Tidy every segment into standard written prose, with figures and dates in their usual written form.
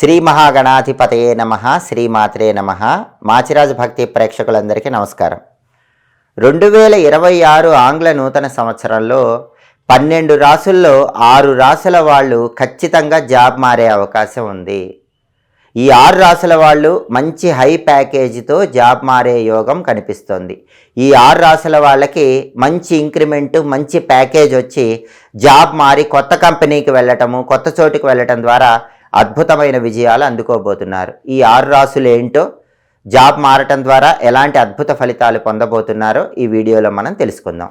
శ్రీ మహాగణాధిపతయే నమః, శ్రీమాత్రే నమః. మాచిరాజు భక్తి ప్రేక్షకులందరికీ నమస్కారం. 2026 ఆంగ్ల నూతన సంవత్సరంలో 12 రాసుల్లో 6 రాసుల వాళ్ళు ఖచ్చితంగా జాబ్ మారే అవకాశం ఉంది. ఈ 6 రాసుల వాళ్ళు మంచి హై ప్యాకేజీతో జాబ్ మారే యోగం కనిపిస్తోంది. ఈ 6 రాసుల వాళ్ళకి మంచి ఇంక్రిమెంట్, మంచి ప్యాకేజ్ వచ్చి జాబ్ మారి కొత్త కంపెనీకి వెళ్ళటము, కొత్త చోటుకు వెళ్ళటం ద్వారా అద్భుతమైన విజయాలు అందుకోబోతున్నారు. ఈ 6 రాసులు ఏంటో, జాబ్ మారటం ద్వారా ఎలాంటి అద్భుత ఫలితాలు పొందబోతున్నారో ఈ వీడియోలో మనం తెలుసుకుందాం.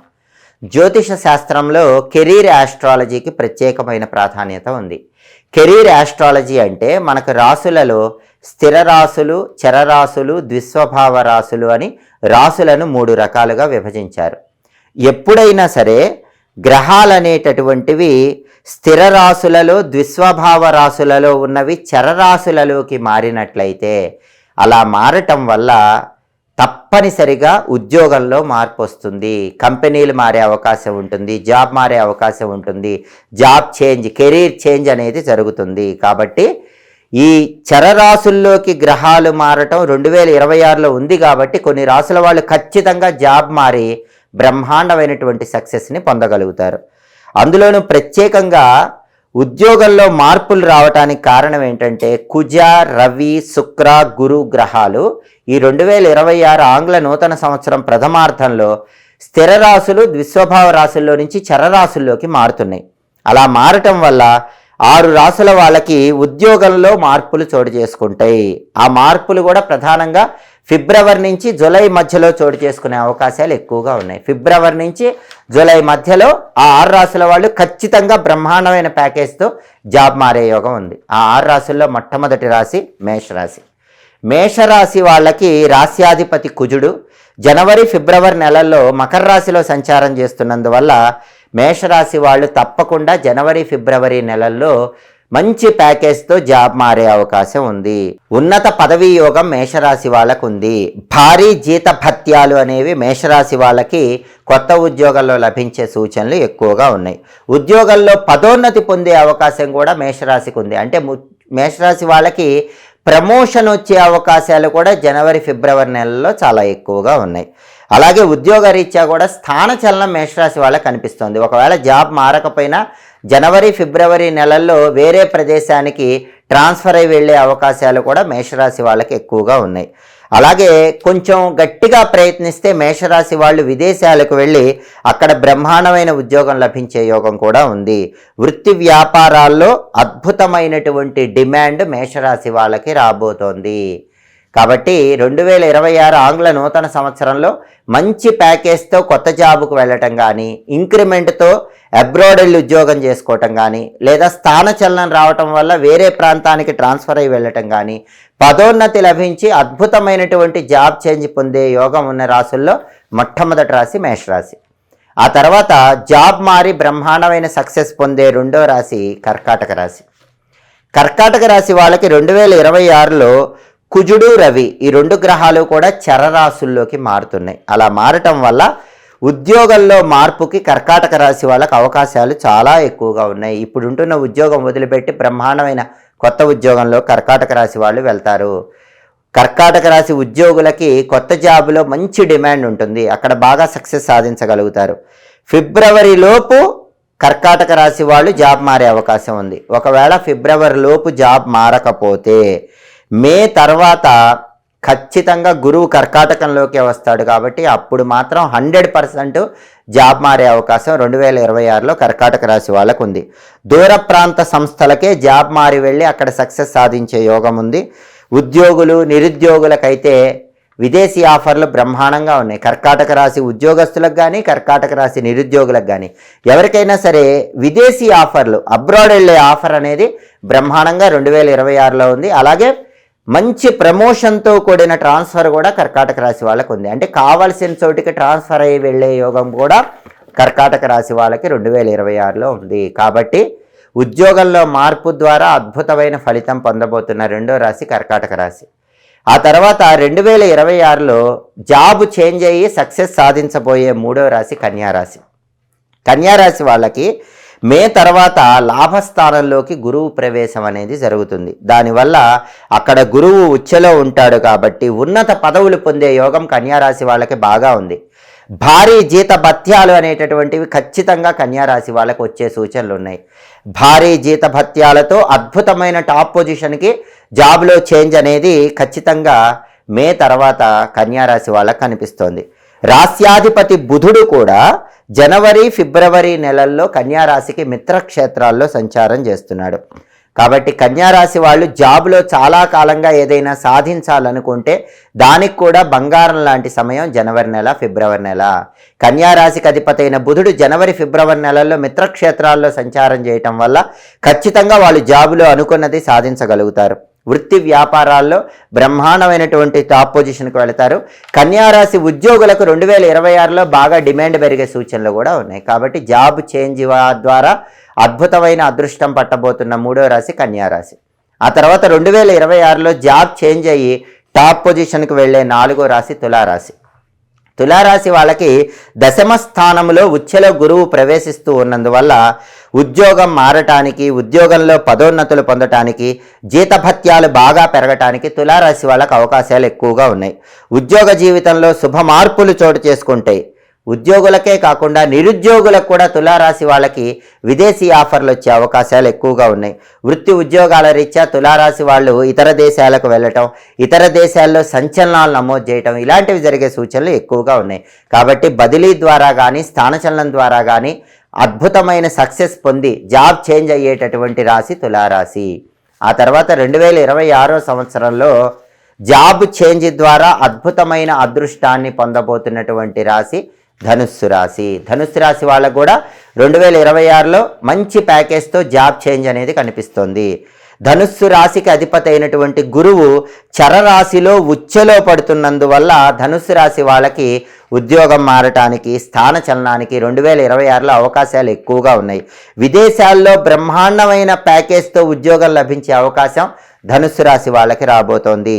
జ్యోతిష శాస్త్రంలో కెరీర్ ఆస్ట్రాలజీకి ప్రత్యేకమైన ప్రాధాన్యత ఉంది. కెరీర్ ఆస్ట్రాలజీ అంటే మనకు రాసులలో స్థిర రాసులు, చరరాశులు, ద్విస్వభావ రాసులు అని రాసులను 3 రకాలుగా విభజించారు. ఎప్పుడైనా సరే గ్రహాలు అనేటటువంటివి స్థిర రాశులలో, ద్విస్వభావ రాశులలో ఉన్నవి చరరాశులలోకి మారినట్లయితే, అలా మారటం వల్ల తప్పనిసరిగా ఉద్యోగంలో మార్పు వస్తుంది, కంపెనీలు మారే అవకాశం ఉంటుంది, జాబ్ మారే అవకాశం ఉంటుంది, జాబ్ చేంజ్, కెరీర్ చేంజ్ అనేది జరుగుతుంది. కాబట్టి ఈ చరరాశుల్లోకి గ్రహాలు మారటం 2026లో ఉంది. కాబట్టి కొన్ని రాశుల వాళ్ళు ఖచ్చితంగా జాబ్ మారి బ్రహ్మాండమైనటువంటి సక్సెస్ని పొందగలుగుతారు. అందులోనూ ప్రత్యేకంగా ఉద్యోగంలో మార్పులు రావటానికి కారణం ఏంటంటే కుజ, రవి, శుక్ర, గురు గ్రహాలు ఈ 2026 ఆంగ్ల నూతన సంవత్సరం ప్రథమార్థంలో స్థిర రాశులు, ద్విస్వభావ రాశుల్లో నుంచి చరరాశుల్లోకి మారుతున్నాయి. అలా మారటం వల్ల 6 రాశుల వాళ్ళకి ఉద్యోగంలో మార్పులు చోటు చేసుకుంటాయి. ఆ మార్పులు కూడా ప్రధానంగా ఫిబ్రవరి నుంచి జూలై మధ్యలో చోటు చేసుకునే అవకాశాలు ఎక్కువగా ఉన్నాయి. ఫిబ్రవరి నుంచి జూలై మధ్యలో ఆ 6 రాశుల వాళ్ళు ఖచ్చితంగా బ్రహ్మాండమైన ప్యాకేజ్తో జాబ్ మారే యోగం ఉంది. ఆ 6 రాశుల్లో మొట్టమొదటి రాశి మేషరాశి. మేషరాశి వాళ్ళకి రాశ్యాధిపతి కుజుడు జనవరి, ఫిబ్రవరి నెలల్లో మకర రాశిలో సంచారం చేస్తున్నందువల్ల మేషరాశి వాళ్ళు తప్పకుండా జనవరి, ఫిబ్రవరి నెలల్లో మంచి ప్యాకేజ్తో జాబ్ మారే అవకాశం ఉంది. ఉన్నత పదవీ యోగం మేషరాశి వాళ్ళకు ఉంది. భారీ జీత భత్యాలు అనేవి మేషరాశి వాళ్ళకి కొత్త ఉద్యోగాల్లో లభించే సూచనలు ఎక్కువగా ఉన్నాయి. ఉద్యోగంలో పదోన్నతి పొందే అవకాశం కూడా మేషరాశికి ఉంది. అంటే మేషరాశి వాళ్ళకి ప్రమోషన్ వచ్చే అవకాశాలు కూడా జనవరి, ఫిబ్రవరి నెలల్లో చాలా ఎక్కువగా ఉన్నాయి. అలాగే ఉద్యోగ రీత్యా కూడా స్థానచలనం మేషరాశి వాళ్ళకి కనిపిస్తుంది. ఒకవేళ జాబ్ మారకపోయినా జనవరి, ఫిబ్రవరి నెలల్లో వేరే ప్రదేశానికి ట్రాన్స్ఫర్ అయి వెళ్ళే అవకాశాలు కూడా మేషరాశి వాళ్ళకి ఎక్కువగా ఉన్నాయి. అలాగే కొంచెం గట్టిగా ప్రయత్నిస్తే మేషరాశి వాళ్ళు విదేశాలకు వెళ్ళి అక్కడ బ్రహ్మాండమైన ఉద్యోగం లభించే యోగం కూడా ఉంది. వృత్తి వ్యాపారాల్లో అద్భుతమైనటువంటి డిమాండ్ మేషరాశి వాళ్ళకి రాబోతోంది. కాబట్టి 2026 ఆంగ్ల నూతన సంవత్సరంలో మంచి ప్యాకేజ్తో కొత్త జాబుకు వెళ్ళటం కానీ, ఇంక్రిమెంట్తో అబ్రాడ్ వెళ్ళి ఉద్యోగం చేసుకోవటం కానీ, లేదా స్థానచలనం రావటం వల్ల వేరే ప్రాంతానికి ట్రాన్స్ఫర్ అయి వెళ్ళటం కానీ, పదోన్నతి లభించి అద్భుతమైనటువంటి జాబ్ చేంజ్ పొందే యోగం ఉన్న రాశుల్లో మొట్టమొదటి రాశి మేషరాశి. ఆ తర్వాత జాబ్ మారి బ్రహ్మాండమైన సక్సెస్ పొందే రెండో రాశి కర్కాటక రాశి. కర్కాటక రాశి వాళ్ళకి 2026లో కుజుడు, రవి ఈ 2 గ్రహాలు కూడా చరరాశుల్లోకి మారుతున్నాయి. అలా మారటం వల్ల ఉద్యోగంలో మార్పుకి కర్కాటక రాశి వాళ్ళకి అవకాశాలు చాలా ఎక్కువగా ఉన్నాయి. ఇప్పుడు ఉంటున్న ఉద్యోగం వదిలిపెట్టి బ్రహ్మాండమైన కొత్త ఉద్యోగంలో కర్కాటక రాశి వాళ్ళు వెళ్తారు. కర్కాటక రాశి ఉద్యోగులకి కొత్త జాబులో మంచి డిమాండ్ ఉంటుంది. అక్కడ బాగా సక్సెస్ సాధించగలుగుతారు. ఫిబ్రవరి లోపు కర్కాటక రాశి వాళ్ళు జాబ్ మారే అవకాశం ఉంది. ఒకవేళ ఫిబ్రవరి లోపు జాబ్ మారకపోతే మే తర్వాత ఖచ్చితంగా గురువు కర్కాటకంలోకి వస్తాడు. కాబట్టి అప్పుడు మాత్రం 100% జాబ్ మారే అవకాశం 2026లో కర్కాటక రాశి వాళ్ళకు ఉంది. దూర ప్రాంత సంస్థలకే జాబ్ మారి వెళ్ళి అక్కడ సక్సెస్ సాధించే యోగం ఉంది. ఉద్యోగులు, నిరుద్యోగులకైతే విదేశీ ఆఫర్లు బ్రహ్మాండంగా ఉన్నాయి. కర్కాటక రాశి ఉద్యోగస్తులకు కానీ, కర్కాటక రాశి నిరుద్యోగులకు కానీ ఎవరికైనా సరే విదేశీ ఆఫర్లు, అబ్రాడ్ వెళ్ళే ఆఫర్ అనేది బ్రహ్మాండంగా 2026లో ఉంది. అలాగే మంచి ప్రమోషన్తో కూడిన ట్రాన్స్ఫర్ కూడా కర్కాటక రాశి వాళ్ళకు ఉంది. అంటే కావాల్సిన చోటికి ట్రాన్స్ఫర్ అయ్యి వెళ్ళే యోగం కూడా కర్కాటక రాశి వాళ్ళకి 2026లో ఉంది. కాబట్టి ఉద్యోగంలో మార్పు ద్వారా అద్భుతమైన ఫలితం పొందబోతున్న రెండో రాశి కర్కాటక రాశి. ఆ తర్వాత 2026లో జాబ్ చేంజ్ అయ్యి సక్సెస్ సాధించబోయే మూడో రాశి కన్యారాశి. కన్యారాశి వాళ్ళకి మే తర్వాత లాభస్థానంలోకి గురువు ప్రవేశం అనేది జరుగుతుంది. దానివల్ల అక్కడ గురువు ఉచ్చలో ఉంటాడు కాబట్టి ఉన్నత పదవులు పొందే యోగం కన్యారాశి వాళ్ళకి బాగా ఉంది. భారీ జీత భత్యాలు అనేటటువంటివి ఖచ్చితంగా కన్యారాశి వాళ్ళకి వచ్చే సూచనలు ఉన్నాయి. భారీ జీత భత్యాలతో అద్భుతమైన టాప్ పొజిషన్కి జాబ్లో చేంజ్ అనేది ఖచ్చితంగా మే తర్వాత కన్యారాశి వాళ్ళకి కనిపిస్తోంది. రాస్యాధిపతి బుధుడు కూడా జనవరి ఫిబ్రవరి నెలల్లో కన్యారాశికి మిత్రక్షేత్రాల్లో సంచారం చేస్తున్నాడు. కాబట్టి కన్యారాశి వాళ్ళు జాబ్లో చాలా కాలంగా ఏదైనా సాధించాలనుకుంటే దానికి కూడా బంగారం లాంటి సమయం జనవరి నెల ఫిబ్రవరి నెల. కన్యారాశికి అధిపతి అయిన బుధుడు జనవరి ఫిబ్రవరి నెలల్లో మిత్రక్షేత్రాల్లో సంచారం చేయటం వల్ల ఖచ్చితంగా వాళ్ళు జాబులో అనుకున్నది సాధించగలుగుతారు. వృత్తి వ్యాపారాల్లో బ్రహ్మాండమైనటువంటి టాప్ పొజిషన్కి వెళతారు. కన్యారాశి ఉద్యోగులకు 2026లో బాగా డిమాండ్ పెరిగే సూచనలు కూడా ఉన్నాయి. కాబట్టి జాబ్ చేంజ్ ద్వారా అద్భుతమైన అదృష్టం పట్టబోతున్న 3వ రాశి కన్యారాశి. ఆ తర్వాత 2026లో జాబ్ చేంజ్ అయ్యి టాప్ పొజిషన్కి వెళ్ళే 4వ రాశి తులారాశి. తులారాశి వాళ్ళకి దశమ స్థానంలో ఉచ్చలో గురువు ప్రవేశిస్తూ ఉన్నందువల్ల ఉద్యోగం మారటానికి, ఉద్యోగంలో పదోన్నతులు పొందటానికి, జీతభత్యాలు బాగా పెరగటానికి తులారాశి వాళ్ళకి అవకాశాలు ఎక్కువగా ఉన్నాయి. ఉద్యోగ జీవితంలో శుభ మార్పులు చోటు చేసుకుంటాయి. ఉద్యోగులకే కాకుండా నిరుద్యోగులకు కూడా తులారాశి వాళ్ళకి విదేశీ ఆఫర్లు వచ్చే అవకాశాలు ఎక్కువగా ఉన్నాయి. వృత్తి ఉద్యోగాల రీత్యా తులారాశి వాళ్ళు ఇతర దేశాలకు వెళ్ళటం, ఇతర దేశాల్లో సంచలనాలు నమోదు చేయటం ఇలాంటివి జరిగే సూచనలు ఎక్కువగా ఉన్నాయి. కాబట్టి బదిలీ ద్వారా కానీ స్థానచలనం ద్వారా కానీ అద్భుతమైన సక్సెస్ పొంది జాబ్ చేంజ్ అయ్యేటటువంటి రాశి తులారాశి. ఆ తర్వాత 2026 సంవత్సరంలో జాబ్ చేంజ్ ద్వారా అద్భుతమైన అదృష్టాన్ని పొందబోతున్నటువంటి రాశి ధనుస్సు రాశి. ధనుస్సు రాశి వాళ్ళకు కూడా 2026లో మంచి ప్యాకేజ్తో జాబ్ చేంజ్ అనేది కనిపిస్తుంది. ధనుస్సు రాశికి అధిపతి అయినటువంటి గురువు చరరాశిలో ఉచ్చలో పడుతున్నందువల్ల ధనుస్సు రాశి వాళ్ళకి ఉద్యోగం మారటానికి, స్థానచలనానికి 2026లో అవకాశాలు ఎక్కువగా ఉన్నాయి. విదేశాల్లో బ్రహ్మాండమైన ప్యాకేజ్తో ఉద్యోగం లభించే అవకాశం ధనుస్సు రాశి వాళ్ళకి రాబోతోంది.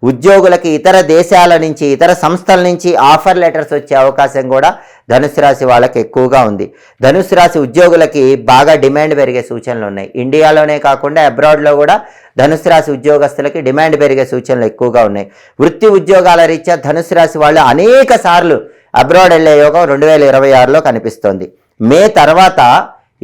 ఉద్యోగులకి ఇతర దేశాల నుంచి, ఇతర సంస్థల నుంచి ఆఫర్ లెటర్స్ వచ్చే అవకాశం కూడా ధనుస్సు రాశి వాళ్ళకి ఎక్కువగా ఉంది. ధనుస్సు రాశి ఉద్యోగులకి బాగా డిమాండ్ పెరిగే సూచనలు ఉన్నాయి. ఇండియాలోనే కాకుండా అబ్రాడ్లో కూడా ధనుస్సు రాశి ఉద్యోగస్తులకి డిమాండ్ పెరిగే సూచనలు ఎక్కువగా ఉన్నాయి. వృత్తి ఉద్యోగాల రీత్యా ధనుస్సు రాశి వాళ్ళు అనేక సార్లు అబ్రాడ్ వెళ్ళే యోగం 2026లో కనిపిస్తోంది. మే తర్వాత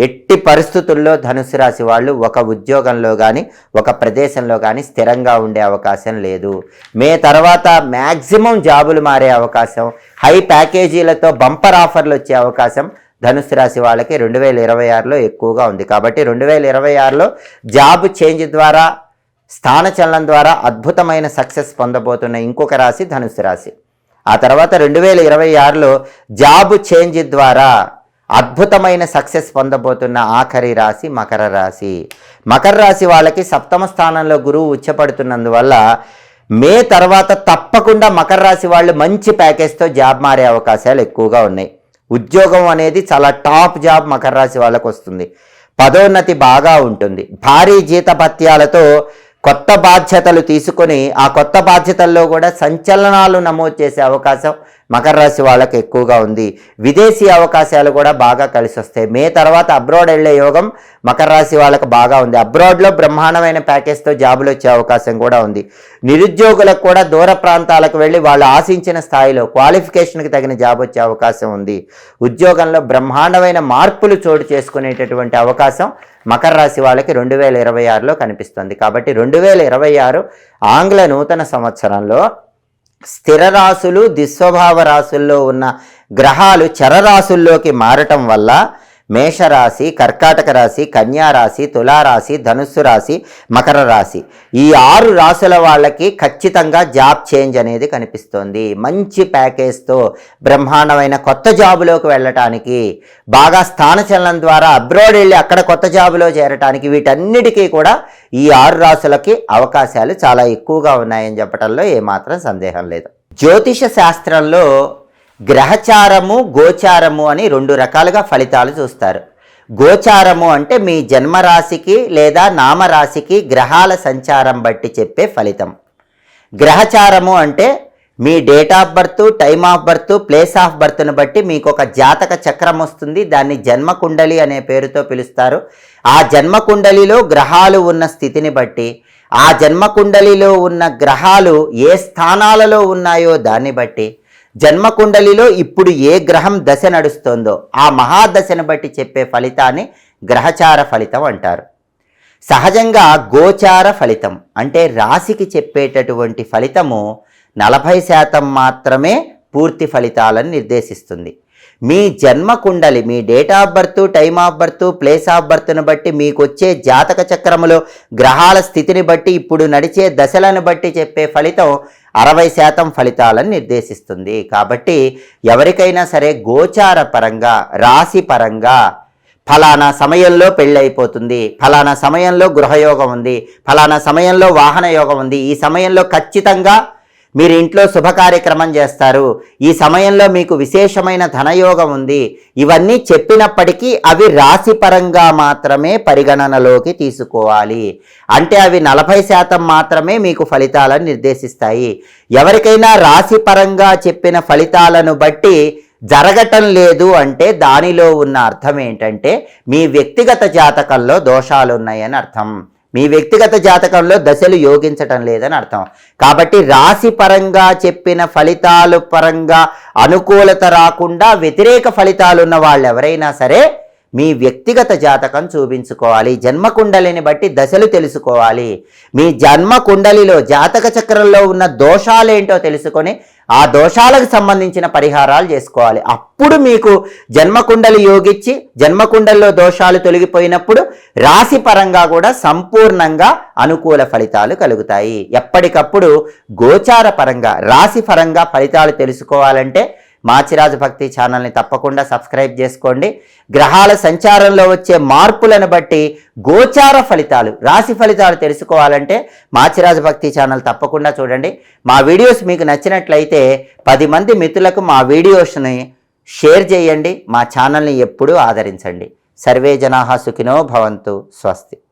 ఎట్టి పరిస్థితుల్లో ధనుస్సు రాశి వాళ్ళు ఒక ఉద్యోగంలో కానీ ఒక ప్రదేశంలో కానీ స్థిరంగా ఉండే అవకాశం లేదు. మే తర్వాత మ్యాక్సిమం జాబులు మారే అవకాశం, హై ప్యాకేజీలతో బంపర్ ఆఫర్లు వచ్చే అవకాశం ధనుస్సు రాశి వాళ్ళకి 2026లో ఎక్కువగా ఉంది. కాబట్టి 2026లో జాబ్ చేంజ్ ద్వారా, స్థానచలనం ద్వారా అద్భుతమైన సక్సెస్ పొందబోతున్న ఇంకొక రాశి ధనుస్సు రాశి. ఆ తర్వాత 2026లో జాబ్ చేంజ్ ద్వారా అద్భుతమైన సక్సెస్ పొందబోతున్న ఆఖరి రాశి మకర రాశి. మకర రాశి వాళ్ళకి 7వ స్థానంలో గురువు ఉచ్చపడుతున్నందువల్ల మే తర్వాత తప్పకుండా మకర రాశి వాళ్ళు మంచి ప్యాకేజ్తో జాబ్ మారే అవకాశాలు ఎక్కువగా ఉన్నాయి. ఉద్యోగం అనేది చాలా టాప్ జాబ్ మకర రాశి వాళ్ళకు వస్తుంది. పదోన్నతి బాగా ఉంటుంది. భారీ జీతభత్యాలతో కొత్త బాధ్యతలు తీసుకొని ఆ కొత్త బాధ్యతల్లో కూడా సంచలనాలు నమోదు చేసే అవకాశం మకర రాశి వాళ్ళకి ఎక్కువగా ఉంది. విదేశీ అవకాశాలు కూడా బాగా కలిసి వస్తాయి. మే తర్వాత అబ్రాడ్ వెళ్ళే యోగం మకర రాశి వాళ్ళకి బాగా ఉంది. అబ్రాడ్లో బ్రహ్మాండమైన ప్యాకేజ్తో జాబులు వచ్చే అవకాశం కూడా ఉంది. నిరుద్యోగులకు కూడా దూర ప్రాంతాలకు వెళ్ళి వాళ్ళు ఆశించిన స్థాయిలో క్వాలిఫికేషన్కి తగిన జాబ్ వచ్చే అవకాశం ఉంది. ఉద్యోగంలో బ్రహ్మాండమైన మార్పులు చోటు చేసుకునేటటువంటి అవకాశం మకర రాశి వాళ్ళకి 2026లో కనిపిస్తుంది. కాబట్టి 2026 ఆంగ్ల నూతన సంవత్సరంలో స్థిర రాశులు, దిస్వభావ రాశుల్లో ఉన్న గ్రహాలు చరరాశుల్లోకి మారటం వల్ల మేషరాశి, కర్కాటక రాశి, కన్యా రాశి, తులారాశి, ధనుస్సు రాశి, మకర రాశి ఈ 6 రాశుల వాళ్ళకి ఖచ్చితంగా జాబ్ చేంజ్ అనేది కనిపిస్తోంది. మంచి ప్యాకేజ్తో బ్రహ్మాండమైన కొత్త జాబులోకి వెళ్ళటానికి, బాగా స్థానచలనం ద్వారా అబ్రాడ్ వెళ్ళి అక్కడ కొత్త జాబులో చేరటానికి వీటన్నిటికీ కూడా ఈ 6 రాశులకి అవకాశాలు చాలా ఎక్కువగా ఉన్నాయని చెప్పడంలో ఏమాత్రం సందేహం లేదు. జ్యోతిష శాస్త్రంలో గ్రహచారము, గోచారము అని 2 రకాలుగా ఫలితాలు చూస్తారు. గోచారము అంటే మీ జన్మరాశికి లేదా నామరాశికి గ్రహాల సంచారం బట్టి చెప్పే ఫలితం. గ్రహచారము అంటే మీ date of birth, time of birth, place of బర్త్ను బట్టి మీకు ఒక జాతక చక్రం వస్తుంది. దాన్ని జన్మ కుండలి అనే పేరుతో పిలుస్తారు. ఆ జన్మ కుండలిలో గ్రహాలు ఉన్న స్థితిని బట్టి, ఆ జన్మ కుండలిలో ఉన్న గ్రహాలు ఏ స్థానాలలో ఉన్నాయో దాన్ని బట్టి, జన్మ కుండలిలో ఇప్పుడు ఏ గ్రహం దశ నడుస్తోందో ఆ మహాదశను బట్టి చెప్పే ఫలితాన్ని గ్రహచార ఫలితం అంటారు. సహజంగా గోచార ఫలితం అంటే రాశికి చెప్పేటటువంటి ఫలితము 40% మాత్రమే పూర్తి ఫలితాలను నిర్దేశిస్తుంది. మీ జన్మ కుండలి, మీ date of birth, time of birth, place of బర్త్ను బట్టి మీకు వచ్చే జాతక చక్రములో గ్రహాల స్థితిని బట్టి, ఇప్పుడు నడిచే దశలను బట్టి చెప్పే ఫలితం 60% ఫలితాలను నిర్దేశిస్తుంది. కాబట్టి ఎవరికైనా సరే గోచార పరంగా, రాశి పరంగా ఫలానా సమయంలో పెళ్ళైపోతుంది, ఫలానా సమయంలో గృహయోగం ఉంది, ఫలానా సమయంలో వాహన యోగం ఉంది, ఈ సమయంలో ఖచ్చితంగా మీరు ఇంట్లో శుభకార్యక్రమం చేస్తారు, ఈ సమయంలో మీకు విశేషమైన ధనయోగం ఉంది, ఇవన్నీ చెప్పినప్పటికీ అవి రాశి పరంగా మాత్రమే పరిగణనలోకి తీసుకోవాలి. అంటే అవి 40% మాత్రమే మీకు ఫలితాలను నిర్దేశిస్తాయి. ఎవరికైనా రాశి పరంగా చెప్పిన ఫలితాలను బట్టి జరగటం లేదు అంటే దానిలో ఉన్న అర్థం ఏంటంటే మీ వ్యక్తిగత జాతకంలో దోషాలు ఉన్నాయని అర్థం. మీ వ్యక్తిగత జాతకంలో దశలు యోగించటం లేదని అర్థం. కాబట్టి రాశి పరంగా చెప్పిన ఫలితాలు పరంగా అనుకూలత రాకుండా వ్యతిరేక ఫలితాలు ఉన్న వాళ్ళు ఎవరైనా సరే మీ వ్యక్తిగత జాతకం చూపించుకోవాలి. జన్మకుండలిని బట్టి దశలు తెలుసుకోవాలి. మీ జన్మకుండలిలో జాతక చక్రంలో ఉన్న దోషాలేంటో తెలుసుకొని ఆ దోషాలకు సంబంధించిన పరిహారాలు చేసుకోవాలి. అప్పుడు మీకు జన్మకుండలి యోగిచ్చి జన్మకుండలిలో దోషాలు తొలగిపోయినప్పుడు రాశి పరంగా కూడా సంపూర్ణంగా అనుకూల ఫలితాలు కలుగుతాయి. ఎప్పటికప్పుడు గోచార పరంగా, రాశి పరంగా ఫలితాలు తెలుసుకోవాలంటే మాచిరాజు భక్తి ఛానల్ని తప్పకుండా సబ్స్క్రైబ్ చేసుకోండి. గ్రహాల సంచారంలో వచ్చే మార్పులను బట్టి గోచార ఫలితాలు, రాశి ఫలితాలు తెలుసుకోవాలంటే మాచిరాజు భక్తి ఛానల్ తప్పకుండా చూడండి. మా వీడియోస్ మీకు నచ్చినట్లయితే 10 మంది మిత్రులకు మా వీడియోస్ని షేర్ చేయండి. మా ఛానల్ని ఎప్పుడూ ఆదరించండి. సర్వే జనాః సుఖినో భవంతు. స్వస్తి.